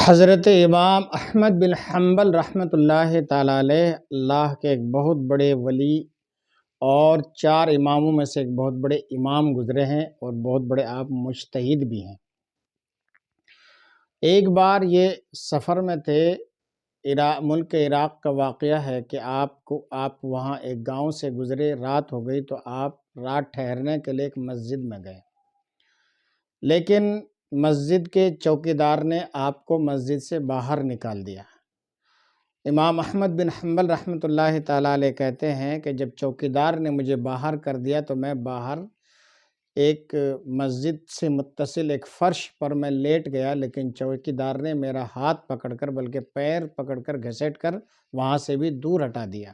حضرت امام احمد بن حنبل رحمۃ اللہ تعالیٰ علیہ اللہ کے ایک بہت بڑے ولی اور 4 اماموں میں سے ایک بہت بڑے امام گزرے ہیں اور بہت بڑے آپ مجتہد بھی ہیں۔ ایک بار یہ سفر میں تھے، ملک عراق کا واقعہ ہے کہ آپ وہاں ایک گاؤں سے گزرے، رات ہو گئی تو آپ رات ٹھہرنے کے لیے ایک مسجد میں گئے، لیکن مسجد کے چوکیدار نے آپ کو مسجد سے باہر نکال دیا۔ امام احمد بن حنبل رحمۃ اللہ تعالیٰ علیہ کہتے ہیں کہ جب چوکیدار نے مجھے باہر کر دیا تو میں باہر ایک مسجد سے متصل ایک فرش پر میں لیٹ گیا، لیکن چوکیدار نے میرا ہاتھ پکڑ کر بلکہ پیر پکڑ کر گھسیٹ کر وہاں سے بھی دور ہٹا دیا۔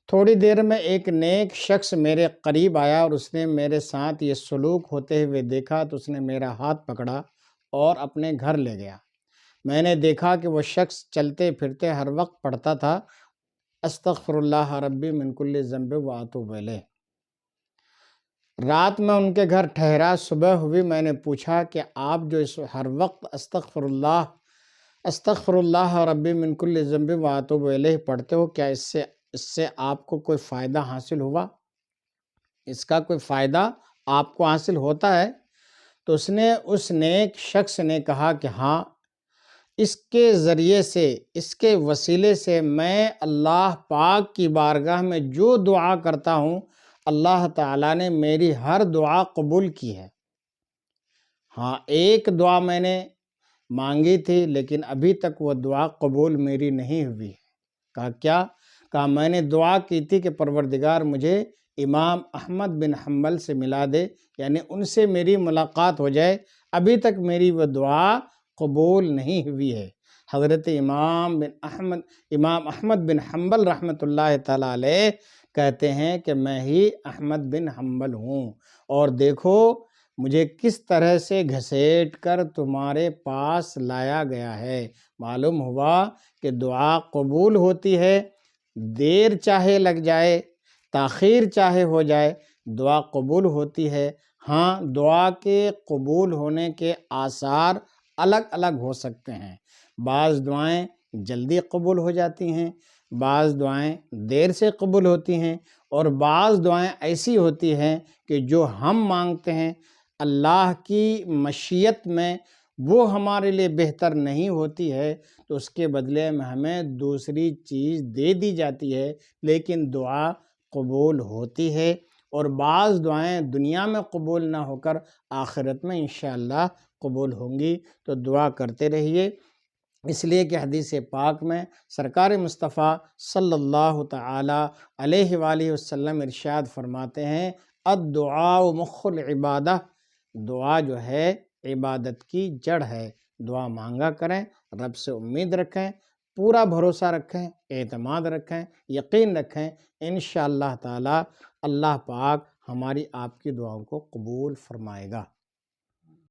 تھوڑی دیر میں ایک نیک شخص میرے قریب آیا اور اس نے میرے ساتھ یہ سلوک ہوتے ہوئے دیکھا تو اس نے میرا ہاتھ پکڑا اور اپنے گھر لے گیا۔ میں نے دیکھا کہ وہ شخص چلتے پھرتے ہر وقت پڑھتا تھا، استغفر اللہ ربی من کل ذنب واتوب الیہ۔ رات میں ان کے گھر ٹھہرا، صبح ہوئی، میں نے پوچھا کہ آپ جو ہر وقت استغفر اللہ ربی من کل ذنب واتوب الیہ پڑھتے ہو، کیا اس سے آپ کو کوئی فائدہ حاصل ہوا؟ اس کا کوئی فائدہ آپ کو حاصل ہوتا ہے؟ تو اس نیک شخص نے کہا کہ ہاں، اس کے ذریعے سے، اس کے وسیلے سے میں اللہ پاک کی بارگاہ میں جو دعا کرتا ہوں، اللہ تعالیٰ نے میری ہر دعا قبول کی ہے۔ ہاں، ایک دعا میں نے مانگی تھی لیکن ابھی تک وہ دعا قبول میری نہیں ہوئی۔ کہا کیا؟ کہا میں نے دعا کی تھی کہ پروردگار مجھے امام احمد بن حنبل سے ملا دے، یعنی ان سے میری ملاقات ہو جائے، ابھی تک میری وہ دعا قبول نہیں ہوئی ہے۔ حضرت امام احمد بن حنبل رحمۃ اللہ تعالیٰ علیہ کہتے ہیں کہ میں ہی احمد بن حنبل ہوں، اور دیکھو مجھے کس طرح سے گھسیٹ کر تمہارے پاس لایا گیا ہے۔ معلوم ہوا کہ دعا قبول ہوتی ہے، دیر چاہے لگ جائے، تاخیر چاہے ہو جائے، دعا قبول ہوتی ہے۔ ہاں، دعا کے قبول ہونے کے آثار الگ الگ ہو سکتے ہیں۔ بعض دعائیں جلدی قبول ہو جاتی ہیں، بعض دعائیں دیر سے قبول ہوتی ہیں، اور بعض دعائیں ایسی ہوتی ہیں کہ جو ہم مانگتے ہیں اللہ کی مشیت میں وہ ہمارے لیے بہتر نہیں ہوتی ہے، تو اس کے بدلے میں ہمیں دوسری چیز دے دی جاتی ہے، لیکن دعا قبول ہوتی ہے۔ اور بعض دعائیں دنیا میں قبول نہ ہو کر آخرت میں انشاءاللہ قبول ہوں گی، تو دعا کرتے رہیے۔ اس لیے کہ حدیث پاک میں سرکار مصطفیٰ صلی اللہ تعالی علیہ وآلہ وسلم ارشاد فرماتے ہیں، الدعاء مخ العبادہ، دعا جو ہے عبادت کی جڑ ہے۔ دعا مانگا کریں، رب سے امید رکھیں، پورا بھروسہ رکھیں، اعتماد رکھیں، یقین رکھیں، انشاءاللہ تعالی اللہ پاک ہماری آپ کی دعاؤں کو قبول فرمائے گا۔